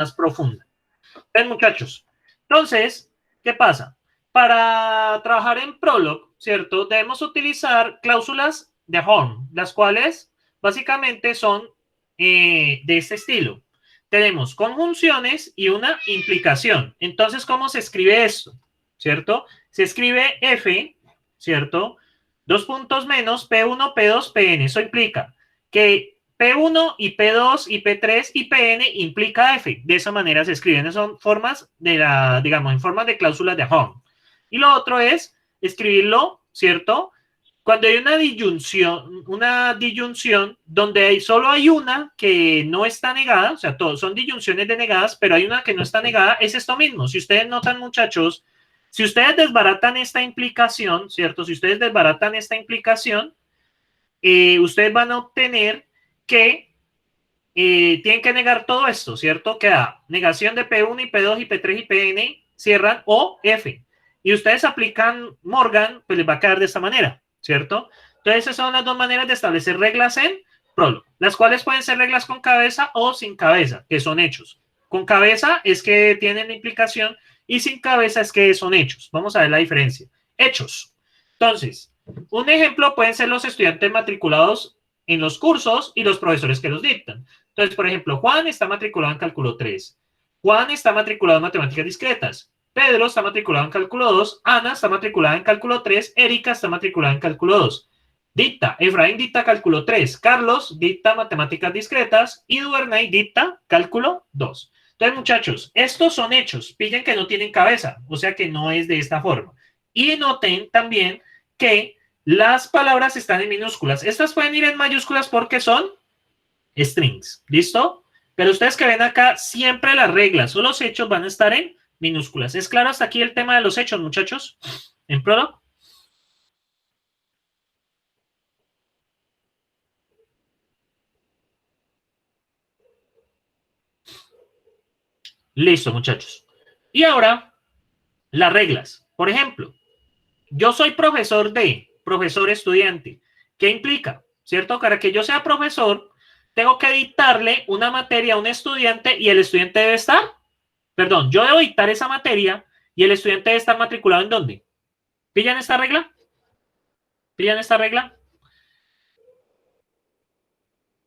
más profunda. Ven, muchachos. Entonces, ¿qué pasa? Para trabajar en Prolog, ¿cierto? Debemos utilizar cláusulas de Horn, las cuales básicamente son de este estilo. Tenemos conjunciones y una implicación. Entonces, ¿cómo se escribe esto? ¿Cierto? Se escribe F, ¿cierto? Dos puntos menos P1, P2, Pn. Eso implica que P1 y P2 y P3 y Pn implica F. De esa manera se escriben. Son formas de la, digamos, en formas de cláusulas de Horn. Y lo otro es escribirlo, ¿cierto? Cuando hay una disyunción donde solo hay una que no está negada, o sea, todos son disyunciones denegadas, pero hay una que no está negada, es esto mismo. Si ustedes notan, muchachos, si ustedes desbaratan esta implicación, ¿cierto? Si ustedes desbaratan esta implicación, ustedes van a obtener que tienen que negar todo esto, ¿cierto? Queda negación de P1 y P2 y P3 y Pn, cierran o F. Y ustedes aplican Morgan, pues les va a quedar de esta manera, ¿cierto? Entonces esas son las dos maneras de establecer reglas en Prolog, las cuales pueden ser reglas con cabeza o sin cabeza, que son hechos. Con cabeza es que tienen implicación y sin cabeza es que son hechos. Vamos a ver la diferencia. Hechos. Entonces, un ejemplo pueden ser los estudiantes matriculados en los cursos y los profesores que los dictan. Entonces, por ejemplo, Juan está matriculado en cálculo 3. Juan está matriculado en matemáticas discretas. Pedro está matriculado en cálculo 2. Ana está matriculada en cálculo 3. Erika está matriculada en cálculo 2. Dicta. Efraín dicta cálculo 3. Carlos dicta matemáticas discretas. Y Duernay dicta cálculo 2. Entonces, muchachos, estos son hechos. Pillen que no tienen cabeza. O sea que no es de esta forma. Y noten también que las palabras están en minúsculas. Estas pueden ir en mayúsculas porque son strings. ¿Listo? Pero ustedes que ven acá, siempre las reglas o los hechos van a estar en minúsculas. ¿Es claro hasta aquí el tema de los hechos, muchachos? ¿En Prolog? Listo, muchachos. Y ahora, las reglas. Por ejemplo, yo soy profesor de, profesor estudiante. ¿Qué implica? ¿Cierto? Para que yo sea profesor, tengo que dictarle una materia a un estudiante y el estudiante debe estar, perdón, yo debo dictar esa materia y el estudiante debe estar matriculado ¿en dónde? ¿Pillan esta regla? ¿Pillan esta regla?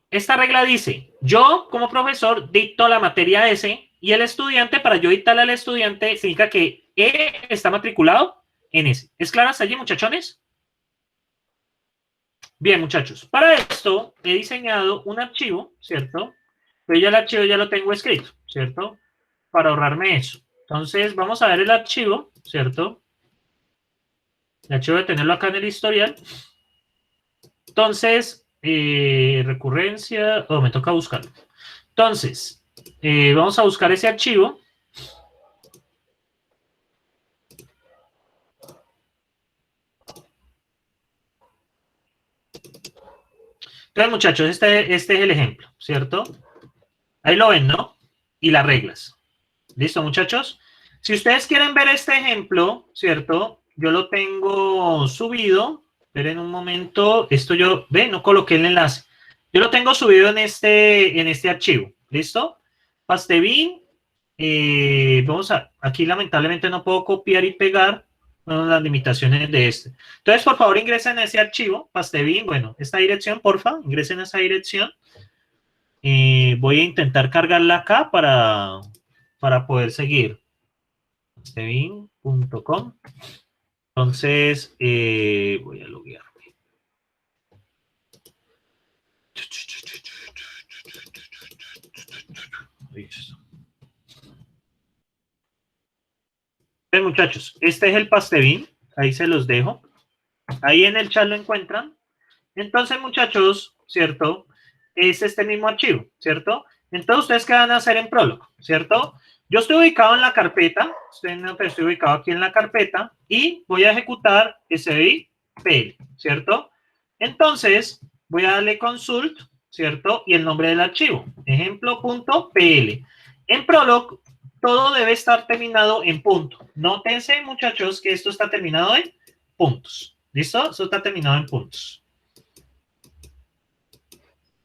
Esta regla dice, yo como profesor dicto la materia S y el estudiante, para yo dictarle al estudiante, significa que E está matriculado en S. ¿Es claro hasta allí, muchachones? Bien, muchachos. Para esto he diseñado un archivo, ¿cierto? Pero ya el archivo ya lo tengo escrito, ¿cierto? Para ahorrarme eso. Entonces, vamos a ver el archivo, ¿cierto? El archivo de tenerlo acá en el historial. Entonces, recurrencia, me toca buscarlo. Entonces, vamos a buscar ese archivo. Entonces, muchachos, este es el ejemplo, ¿cierto? Ahí lo ven, ¿no? Y las reglas. ¿Listo, muchachos? Si ustedes quieren ver este ejemplo, ¿cierto? Yo lo tengo subido. Esperen un momento. Esto yo, ve, no coloqué el enlace. Yo lo tengo subido en este archivo. ¿Listo? Pastebin. Vamos a, aquí lamentablemente no puedo copiar y pegar. Bueno, las limitaciones de este. Entonces, por favor, ingresen a ese archivo. Pastebin, bueno, esta dirección, porfa, ingresen a esa dirección. Voy a intentar cargarla acá para poder seguir. Pastebin.com. Entonces, voy a loguearme. Listo. Bien, muchachos, este es el Pastebin. Ahí se los dejo. Ahí en el chat lo encuentran. Entonces, muchachos, ¿cierto? Es este mismo archivo, ¿cierto? Entonces, ¿ustedes qué van a hacer en Prolog? ¿Cierto? Yo estoy ubicado en la carpeta, estoy ubicado aquí en la carpeta y voy a ejecutar SBI.pl, ¿cierto? Entonces, voy a darle consult, ¿cierto? Y el nombre del archivo, ejemplo.pl. En Prolog, todo debe estar terminado en punto. Nótense, muchachos, que esto está terminado en puntos. ¿Listo? Esto está terminado en puntos.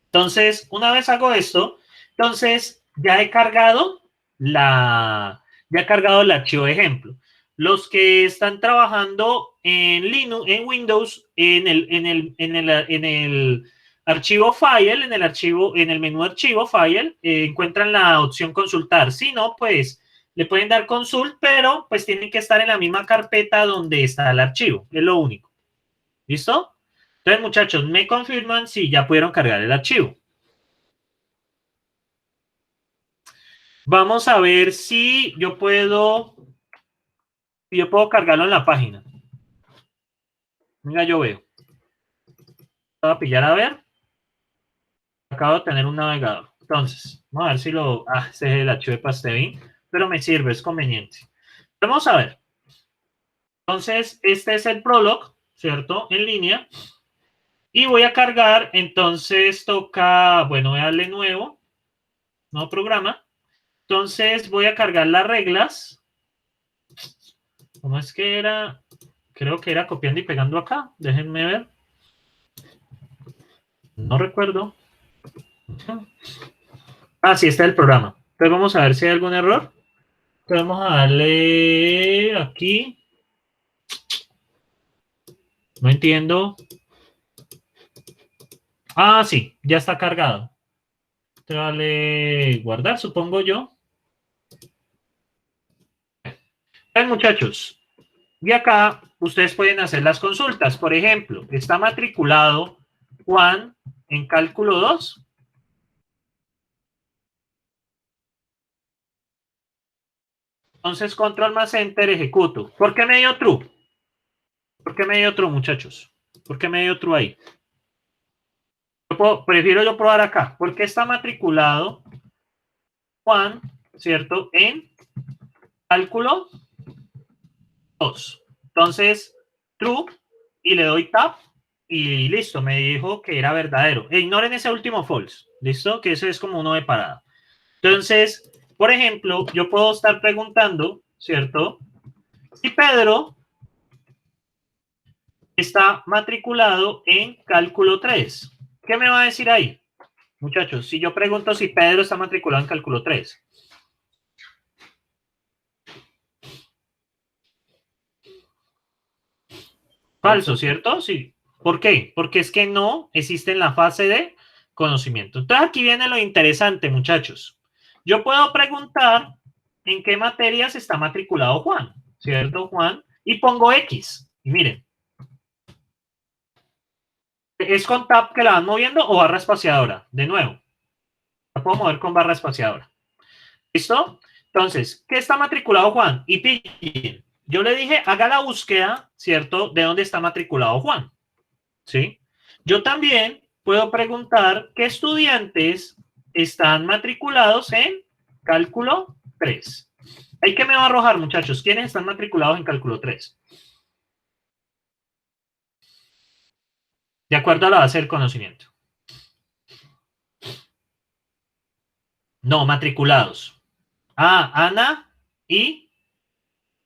Entonces, una vez hago esto, entonces ya he cargado ya ha cargado el archivo de ejemplo. Los que están trabajando en Linux, en Windows, en el archivo file, en el menú archivo file, encuentran la opción consultar. Si no, pues le pueden dar consult, pero pues tienen que estar en la misma carpeta donde está el archivo. Es lo único. ¿Listo? Entonces, muchachos, me confirman si ya pudieron cargar el archivo. Vamos a ver si yo puedo cargarlo en la página. Venga, yo veo. Voy a pillar a ver. Acabo de tener un navegador. Entonces, vamos a ver si lo... este es el archivo de Pastebin, pero me sirve, es conveniente. Vamos a ver. Entonces, este es el Prolog, ¿cierto? En línea. Y voy a cargar, entonces toca, bueno, voy a darle nuevo programa. Entonces, voy a cargar las reglas. ¿Cómo es que era? Creo que era copiando y pegando acá. Déjenme ver. No recuerdo. Sí, está el programa. Entonces vamos a ver si hay algún error. Entonces vamos a darle aquí. No entiendo. Sí, ya está cargado. Entonces vale guardar, supongo yo. Bien, muchachos. Y acá ustedes pueden hacer las consultas. Por ejemplo, está matriculado Juan en cálculo 2. Entonces, control más enter, ejecuto. ¿Por qué me dio true? ¿Por qué me dio true, muchachos? ¿Por qué me dio true ahí? Prefiero yo probar acá. ¿Por qué está matriculado Juan, cierto, en cálculo 2? Entonces, true, y le doy tab, y listo, me dijo que era verdadero. Ignoren ese último false, ¿listo? Que eso es como uno de parada. Entonces, por ejemplo, yo puedo estar preguntando, ¿cierto? Si Pedro está matriculado en cálculo 3. ¿Qué me va a decir ahí? Muchachos, si yo pregunto si Pedro está matriculado en cálculo 3. Falso, ¿cierto? Sí. ¿Por qué? Porque es que no existe en la fase de conocimiento. Entonces aquí viene lo interesante, muchachos. Yo puedo preguntar en qué materias está matriculado Juan, ¿cierto, Juan? Y pongo X. Y miren, ¿es con tab que la van moviendo o barra espaciadora? De nuevo, la puedo mover con barra espaciadora. ¿Listo? Entonces, ¿qué está matriculado Juan? Y pillen. Yo le dije, haga la búsqueda, ¿cierto? De dónde está matriculado Juan. ¿Sí? Yo también puedo preguntar qué estudiantes están matriculados en cálculo 3. ¿Ahí qué me va a arrojar, muchachos? ¿Quiénes están matriculados en cálculo 3? De acuerdo a la base del conocimiento. No, matriculados. Ana y...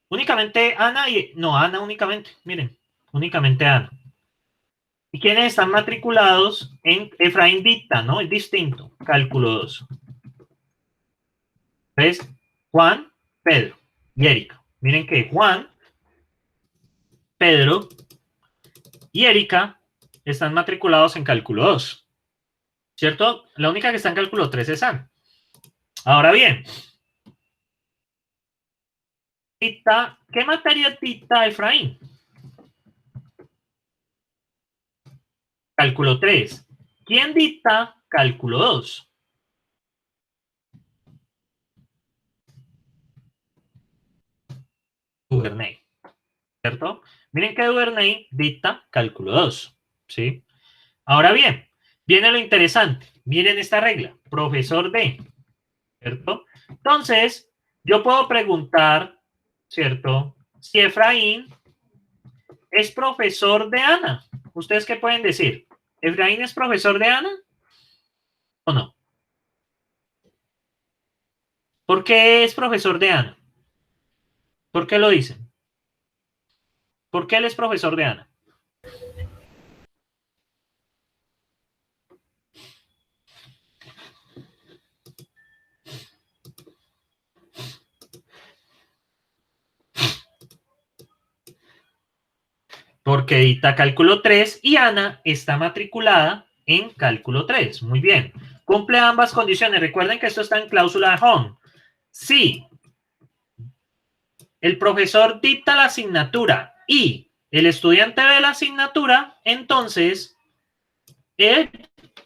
Únicamente Ana y... No, Ana únicamente. Miren, únicamente Ana. ¿Y quiénes están matriculados en Efraín dicta, no? Es distinto. Cálculo 2. ¿Ves? Juan, Pedro y Erika. Miren que Juan, Pedro y Erika están matriculados en cálculo 2. ¿Cierto? La única que está en cálculo 3 es Ana. Ahora bien, ¿qué materia dicta Efraín? Cálculo 3. ¿Quién dicta cálculo 2? Duvernay. ¿Cierto? Miren que Duvernay dicta cálculo 2. ¿Sí? Ahora bien, viene lo interesante. Miren esta regla. Profesor de. ¿Cierto? Entonces, yo puedo preguntar, ¿cierto? Si Efraín es profesor de Ana. ¿Ustedes qué pueden decir? ¿Efraín es profesor de Ana o no? ¿Por qué es profesor de Ana? ¿Por qué lo dicen? ¿Por qué él es profesor de Ana? porque dicta cálculo 3 y Ana está matriculada en cálculo 3. Muy bien. Cumple ambas condiciones. Recuerden que esto está en cláusula de Home. Sí. El profesor dicta la asignatura y el estudiante ve la asignatura, entonces él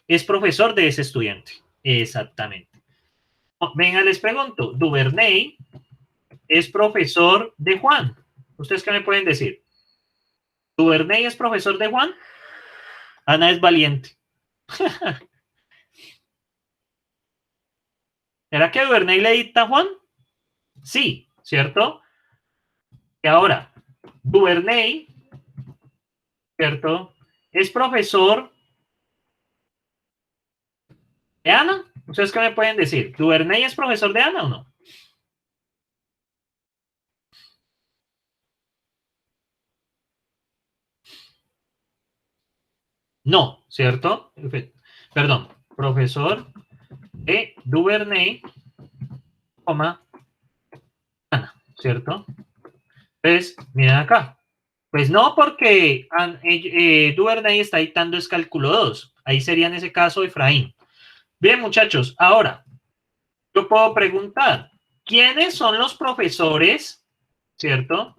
es profesor de ese estudiante. Exactamente. Venga, les pregunto, ¿Duvernay es profesor de Juan? ¿Ustedes qué me pueden decir? ¿Duvernay es profesor de Juan? Ana es valiente. ¿Será que Duvernay le dicta a Juan? Sí, ¿cierto? Y ahora, Duvernay, ¿cierto? Es profesor de Ana. ¿Ustedes qué me pueden decir? ¿Duvernay es profesor de Ana o no? No, ¿cierto? Perdón, profesor de Duvernay, Ana, ¿cierto? Pues, miren acá. Pues no, porque Duvernay está dictando es cálculo 2. Ahí sería en ese caso Efraín. Bien, muchachos, ahora yo puedo preguntar, ¿quiénes son los profesores, cierto?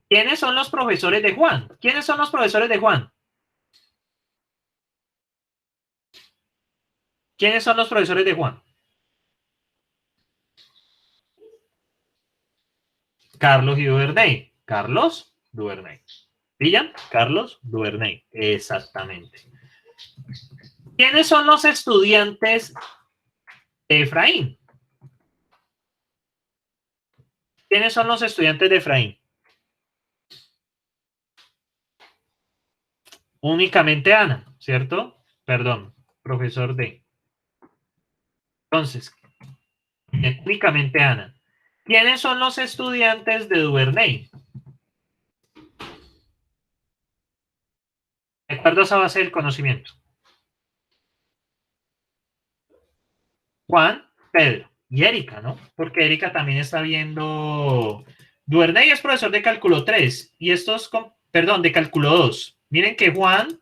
¿Quiénes son los profesores de Juan? ¿Quiénes son los profesores de Juan? ¿Quiénes son los profesores de Juan? Carlos y Duvernay. Carlos Duvernay. ¿Pillan? Carlos Duvernay. Exactamente. ¿Quiénes son los estudiantes de Efraín? ¿Quiénes son los estudiantes de Efraín? Únicamente Ana, ¿cierto? Perdón, profesor de. Entonces, únicamente Ana. ¿Quiénes son los estudiantes de Duvernay? De acuerdo a esa base del conocimiento. Juan, Pedro y Erika, ¿no? Porque Erika también está viendo. Duvernay es profesor de cálculo 3 y estos, perdón, de cálculo 2. Miren que Juan,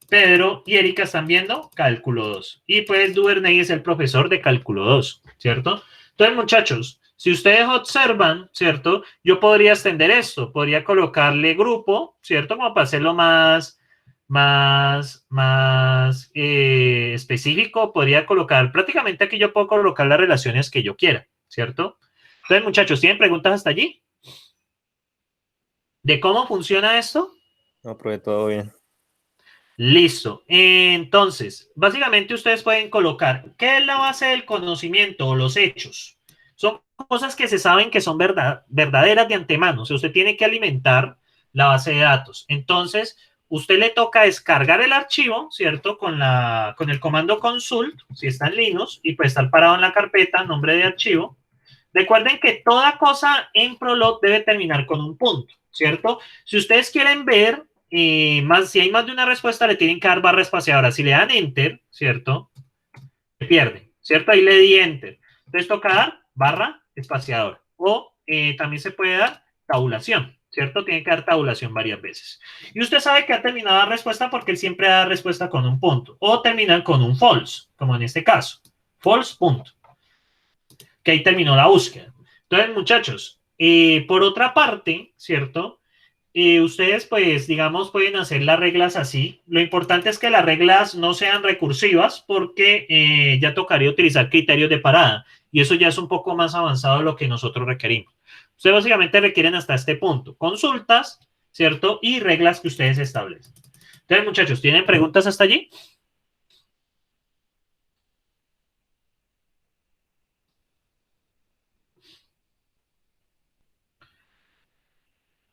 Pedro y Erika están viendo cálculo 2. Y pues Duvernay es el profesor de cálculo 2, ¿cierto? Entonces, muchachos, si ustedes observan, ¿cierto? Yo podría extender esto, podría colocarle grupo, ¿cierto? Como para hacerlo más específico, podría colocar, prácticamente aquí yo puedo colocar las relaciones que yo quiera, ¿cierto? Entonces, muchachos, ¿tienen preguntas hasta allí? ¿De cómo funciona esto? No, pero todo bien. Listo. Entonces, básicamente ustedes pueden colocar, ¿qué es la base del conocimiento o los hechos? Son cosas que se saben que son verdaderas de antemano. O sea, usted tiene que alimentar la base de datos. Entonces, usted le toca descargar el archivo, ¿cierto? Con el comando consult, si está en Linux, y puede estar parado en la carpeta, nombre de archivo. Recuerden que toda cosa en Prolog debe terminar con un punto, ¿cierto? Si ustedes quieren ver, si hay más de una respuesta, le tienen que dar barra espaciadora. Si le dan Enter, ¿cierto? Se pierde, ¿cierto? Ahí le di Enter. Entonces toca dar barra espaciadora. O también se puede dar tabulación, ¿cierto? Tiene que dar tabulación varias veces. Y usted sabe que ha terminado la respuesta porque él siempre da respuesta con un punto. O terminan con un false, como en este caso. False, punto. Que ahí terminó la búsqueda. Entonces, muchachos, por otra parte, ¿cierto? Ustedes, pues, digamos, pueden hacer las reglas así. Lo importante es que las reglas no sean recursivas porque ya tocaría utilizar criterios de parada y eso ya es un poco más avanzado de lo que nosotros requerimos. Ustedes básicamente requieren hasta este punto consultas, ¿cierto? Y reglas que ustedes establecen. Entonces, muchachos, ¿tienen preguntas hasta allí?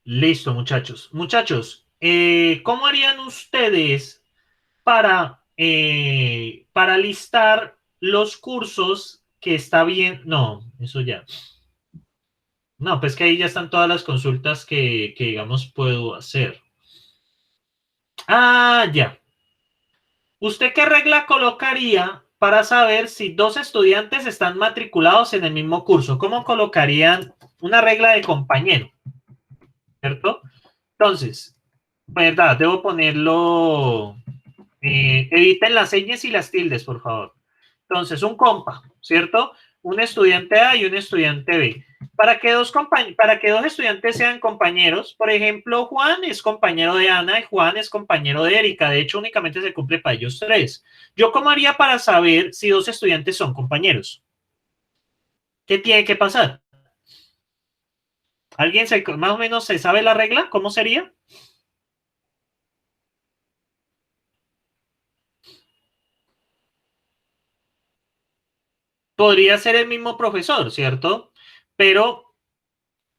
Listo, muchachos. Muchachos, ¿cómo harían ustedes para listar los cursos que está bien? No, eso ya. No, pues que ahí ya están todas las consultas que digamos, puedo hacer. Ah, ya. ¿Usted qué regla colocaría para saber si dos estudiantes están matriculados en el mismo curso? ¿Cómo colocarían una regla de compañero? ¿Cierto? Entonces, verdad, debo ponerlo. Eviten las señas y las tildes, por favor. Entonces, un compa, ¿cierto? Un estudiante A y un estudiante B. Para que dos estudiantes sean compañeros, por ejemplo, Juan es compañero de Ana y Juan es compañero de Erika. De hecho, únicamente se cumple para ellos tres. ¿Yo cómo haría para saber si dos estudiantes son compañeros? ¿Qué tiene que pasar? ¿Alguien más o menos se sabe la regla? ¿Cómo sería? Podría ser el mismo profesor, ¿cierto? Pero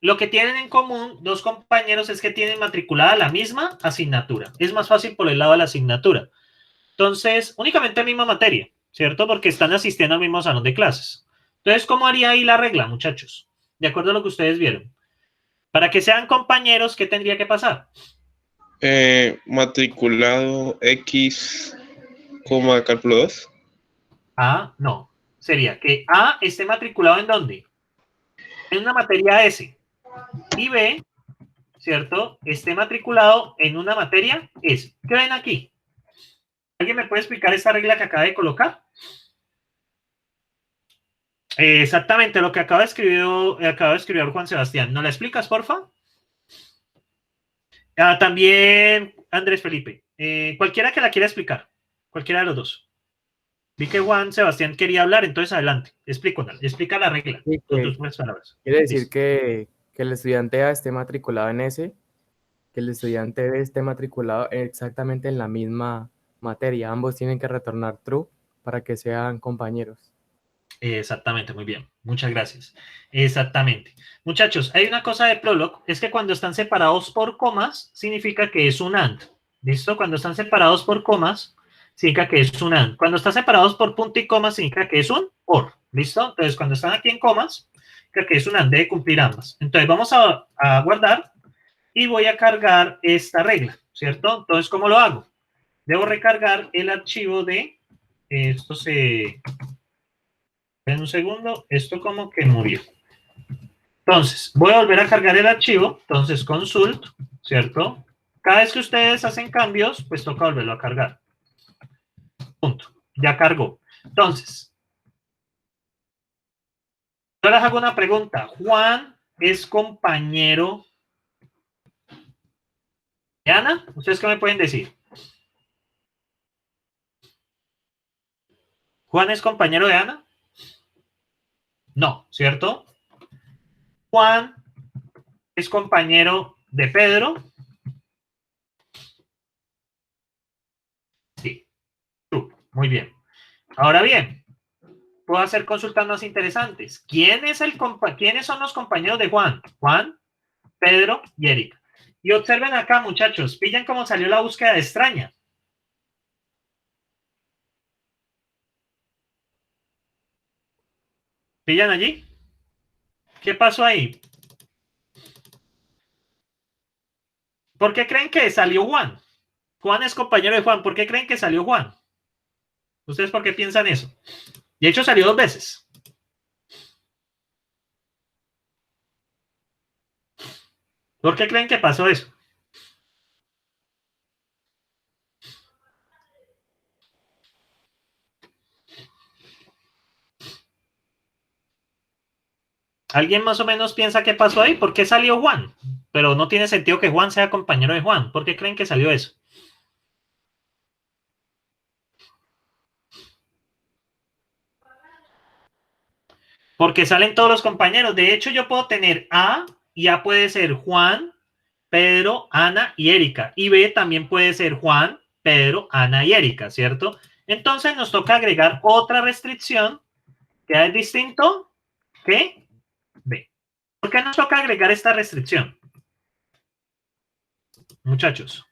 lo que tienen en común dos compañeros es que tienen matriculada la misma asignatura. Es más fácil por el lado de la asignatura. Entonces, únicamente misma materia, ¿cierto? Porque están asistiendo al mismo salón de clases. Entonces, ¿cómo haría ahí la regla, muchachos? De acuerdo a lo que ustedes vieron. Para que sean compañeros, ¿qué tendría que pasar? Matriculado X, cálculo 2. A, no. Sería que A esté matriculado ¿en dónde? En una materia S. Y B, ¿cierto? Esté matriculado en una materia S. ¿Qué ven aquí? ¿Alguien me puede explicar esta regla que acaba de colocar? Exactamente lo que acaba de escribir Juan Sebastián. ¿No la explicas, porfa? También Andrés Felipe. Cualquiera que la quiera explicar. Cualquiera de los dos. Vi que Juan Sebastián quería hablar, entonces adelante. Explica la regla. Sí, Con tus buenas palabras. quiere decir Listo. que el estudiante A esté matriculado en S, que el estudiante B esté matriculado exactamente en la misma materia. Ambos tienen que retornar true para que sean compañeros. Exactamente, muy bien. Muchas gracias. Exactamente. Muchachos, hay una cosa de Prolog, es que cuando están separados por comas, significa que es un AND. ¿Listo? Cuando están separados por comas, significa que es un AND. Cuando están separados por punto y coma, significa que es un OR. ¿Listo? Entonces, cuando están aquí en comas, significa que es un AND, debe cumplir ambas. Entonces, vamos a guardar y voy a cargar esta regla, ¿cierto? Entonces, ¿cómo lo hago? Debo recargar el archivo de... Esto se... En un segundo, esto como que murió. Entonces, voy a volver a cargar el archivo. Entonces, consult, ¿cierto? Cada vez que ustedes hacen cambios, pues toca volverlo a cargar. Punto. Ya cargó. Entonces, yo les hago una pregunta. ¿Juan es compañero de Ana? ¿Ustedes qué me pueden decir? ¿Juan es compañero de Ana? No, ¿cierto? ¿Juan es compañero de Pedro? Sí. Muy bien. Ahora bien, puedo hacer consultas más interesantes. ¿Quiénes son los compañeros de Juan? Juan, Pedro y Erika. Y observen acá, muchachos, pillan cómo salió la búsqueda extraña. ¿Pillan allí? ¿Qué pasó ahí? ¿Por qué creen que salió Juan? Juan es compañero de Juan. ¿Por qué creen que salió Juan? ¿Ustedes por qué piensan eso? De hecho, salió dos veces. ¿Por qué creen que pasó eso? ¿Alguien más o menos piensa qué pasó ahí? ¿Por qué salió Juan? Pero no tiene sentido que Juan sea compañero de Juan. ¿Por qué creen que salió eso? Porque salen todos los compañeros. De hecho, yo puedo tener A y A puede ser Juan, Pedro, Ana y Erika. Y B también puede ser Juan, Pedro, Ana y Erika, ¿cierto? Entonces nos toca agregar otra restricción que es distinto que B. ¿Por qué nos toca agregar esta restricción? Muchachos.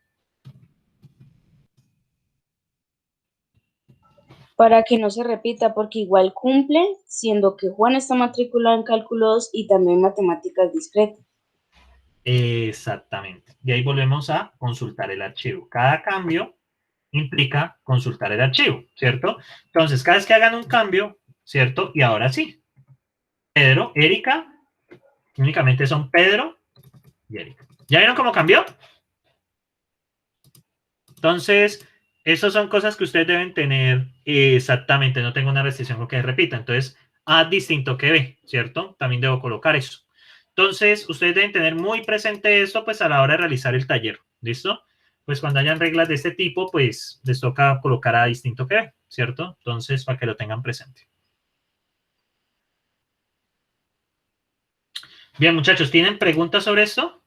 Para que no se repita, porque igual cumple, siendo que Juan está matriculado en cálculo 2 y también matemáticas discretas. Exactamente. Y ahí volvemos a consultar el archivo. Cada cambio implica consultar el archivo, ¿cierto? Entonces, cada vez que hagan un cambio, ¿cierto? Y ahora sí, Pedro, Erika, únicamente son Pedro y Erika. ¿Ya vieron cómo cambió? Entonces, esas son cosas que ustedes deben tener exactamente. No tengo una restricción con que repita. Entonces, A distinto que B, ¿cierto? También debo colocar eso. Entonces, ustedes deben tener muy presente esto, pues, a la hora de realizar el taller. ¿Listo? Pues cuando hayan reglas de este tipo, pues, les toca colocar A distinto que B, ¿cierto? Entonces, para que lo tengan presente. Bien, muchachos, ¿tienen preguntas sobre esto?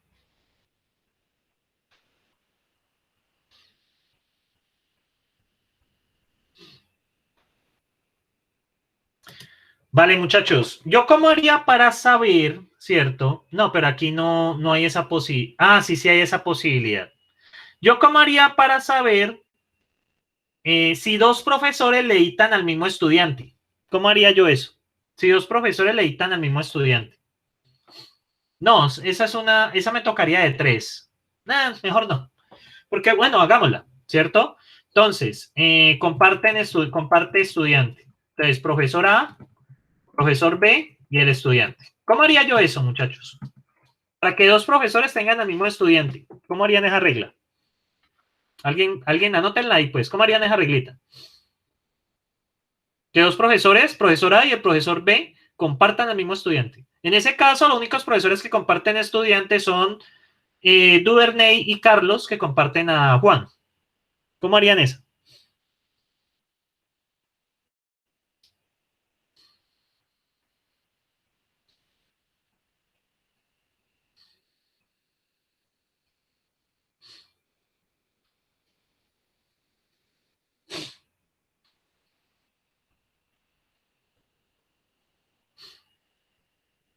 Vale, muchachos, ¿yo cómo haría para saber, cierto? No, pero aquí no hay esa posibilidad. Ah, sí, sí hay esa posibilidad. ¿Yo cómo haría para saber si dos profesores le dictan al mismo estudiante? ¿Cómo haría yo eso? Si dos profesores le dictan al mismo estudiante. No, esa me tocaría de 3. Nah, mejor no. Porque, bueno, hagámosla, ¿cierto? Entonces, comparte estudiante. Entonces, profesor A, profesor B y el estudiante. ¿Cómo haría yo eso, muchachos? Para que dos profesores tengan al mismo estudiante. ¿Cómo harían esa regla? Alguien anótenla ahí, pues. ¿Cómo harían esa reglita? Que dos profesores, profesor A y el profesor B, compartan al mismo estudiante. En ese caso, los únicos profesores que comparten estudiantes son Duvernay y Carlos, que comparten a Juan. ¿Cómo harían eso?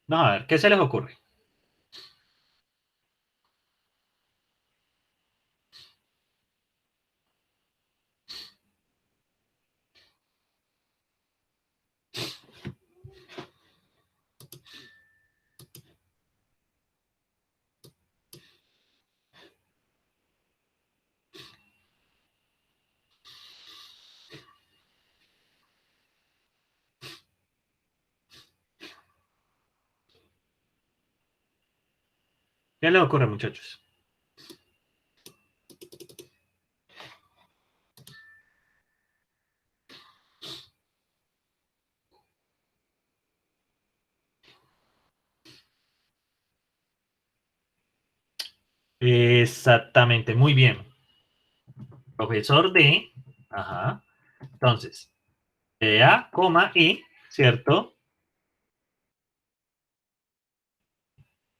No, a ver, ¿qué se les ocurre? ¿Qué les ocurre, muchachos? Exactamente, muy bien. Profesor D, ajá. Entonces, A, coma, E, ¿cierto?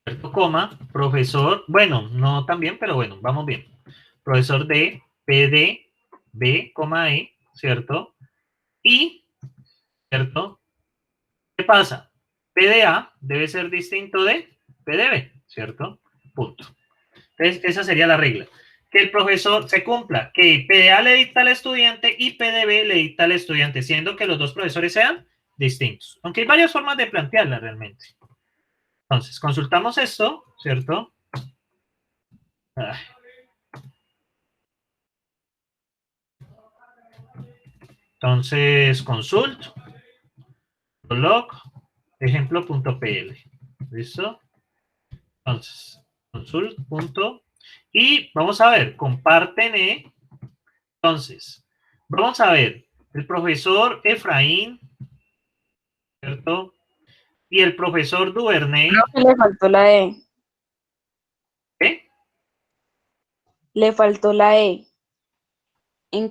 ¿Cierto? Coma, profesor, bueno, no tan bien, pero bueno, vamos bien. Profesor D, PD, B, coma, E, ¿cierto? Y, ¿cierto? ¿Qué pasa? PDA debe ser distinto de PDB, ¿cierto? Punto. Entonces, esa sería la regla. Que el profesor se cumpla, que PDA le dicta al estudiante y PDB le dicta al estudiante, siendo que los dos profesores sean distintos. Aunque hay varias formas de plantearla realmente. Entonces, consultamos esto, ¿cierto? Entonces, consult, log, ejemplo.pl. ¿Listo? Entonces, consult. Y vamos a ver, comparten. Entonces, vamos a ver, el profesor Efraín, ¿cierto? Y el profesor Duvernay. Creo que le faltó la E. ¿Qué? Le faltó la E en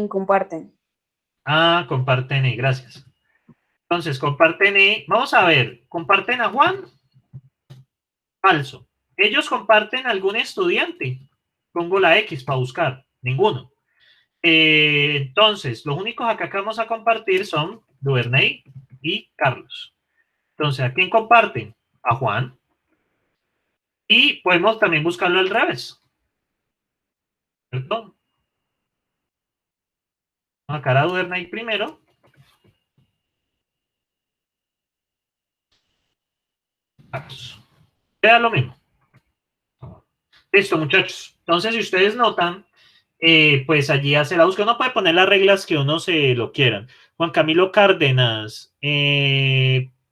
comparten. Ah, comparten, gracias. Entonces, comparten. Vamos a ver, ¿comparten a Juan? Falso. ¿Ellos comparten a algún estudiante? Pongo la X para buscar. Ninguno. Entonces, los únicos acá que vamos a compartir son Duvernay y Carlos. Entonces, ¿a quién comparten? A Juan. Y podemos también buscarlo al revés. ¿Cierto? Vamos a sacar a Duvernay primero. Carlos. Queda lo mismo. Listo, muchachos. Entonces, si ustedes notan, pues allí hace la búsqueda. Uno puede poner las reglas que uno se lo quieran. Juan Camilo Cárdenas.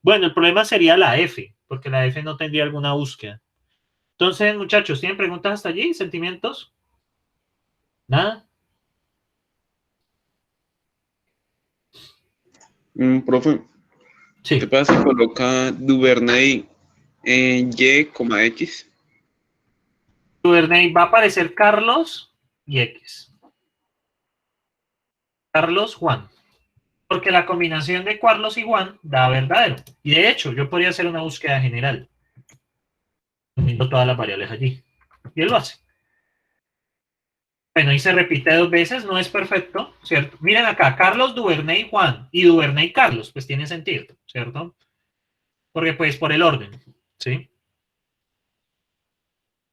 Bueno, el problema sería la F, porque la F no tendría alguna búsqueda. Entonces, muchachos, ¿tienen preguntas hasta allí? ¿Sentimientos? ¿Nada? Profe, Sí. ¿qué pasa si coloca Duvernay en Y, X? Duvernay va a aparecer Carlos y X. Carlos, Juan. Porque la combinación de Carlos y Juan da verdadero. Y de hecho, yo podría hacer una búsqueda general. Poniendo todas las variables allí. Y él lo hace. Bueno, y se repite 2 veces, no es perfecto, ¿cierto? Miren acá, Carlos, Duvernay, Juan. Y Duvernay, Carlos, pues tiene sentido, ¿cierto? Porque pues por el orden, ¿sí?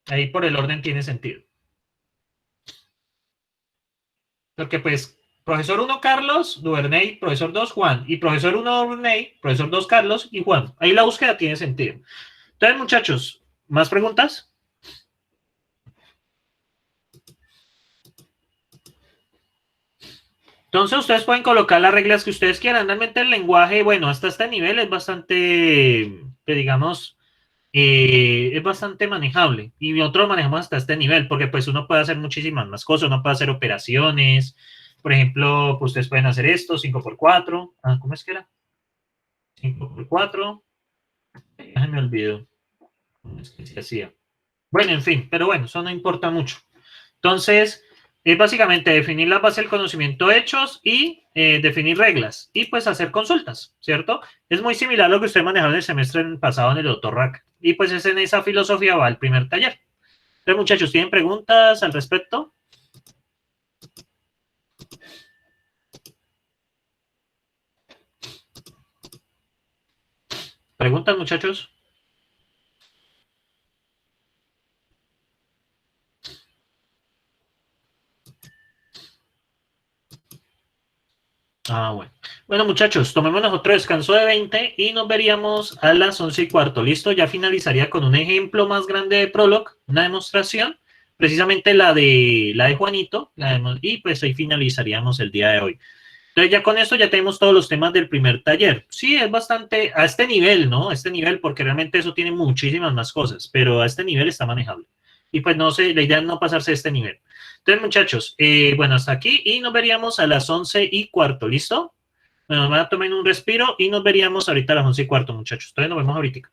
Ahí por el orden tiene sentido. Porque pues, profesor 1, Carlos, Duvernay, profesor 2, Juan. Y profesor 1, Duvernay, profesor 2, Carlos y Juan. Ahí la búsqueda tiene sentido. Entonces, muchachos, ¿más preguntas? Entonces, ustedes pueden colocar las reglas que ustedes quieran. Realmente el lenguaje, bueno, hasta este nivel es bastante, digamos, es bastante manejable. Y nosotros manejamos hasta este nivel, porque pues uno puede hacer muchísimas más cosas. Uno puede hacer operaciones. Por ejemplo, pues ustedes pueden hacer esto, 5×4. ¿Cómo es que era? 5×4. Ya se me olvidó. ¿Cómo es que se hacía? Bueno, en fin, pero bueno, eso no importa mucho. Entonces, es básicamente definir la base del conocimiento hechos y definir reglas y pues hacer consultas, ¿cierto? Es muy similar a lo que usted manejaba en el semestre pasado en el Dr. Rack. Y pues es en esa filosofía va el primer taller. Entonces, muchachos, ¿tienen preguntas al respecto? ¿Preguntas, muchachos? Bueno. Bueno, muchachos, tomémonos otro descanso de 20 y nos veríamos a las 11:15. ¿Listo? Ya finalizaría con un ejemplo más grande de Prolog, una demostración, precisamente la de Juanito, y pues ahí finalizaríamos el día de hoy. Entonces ya con esto ya tenemos todos los temas del primer taller. Sí, es bastante a este nivel, ¿no? A este nivel, porque realmente eso tiene muchísimas más cosas, pero a este nivel está manejable. Y pues no sé, la idea es no pasarse a este nivel. Entonces, muchachos, bueno, hasta aquí y nos veríamos a las 11:15, ¿listo? Bueno, van a tomar un respiro y nos veríamos ahorita a las 11:15, muchachos. Entonces nos vemos ahorita.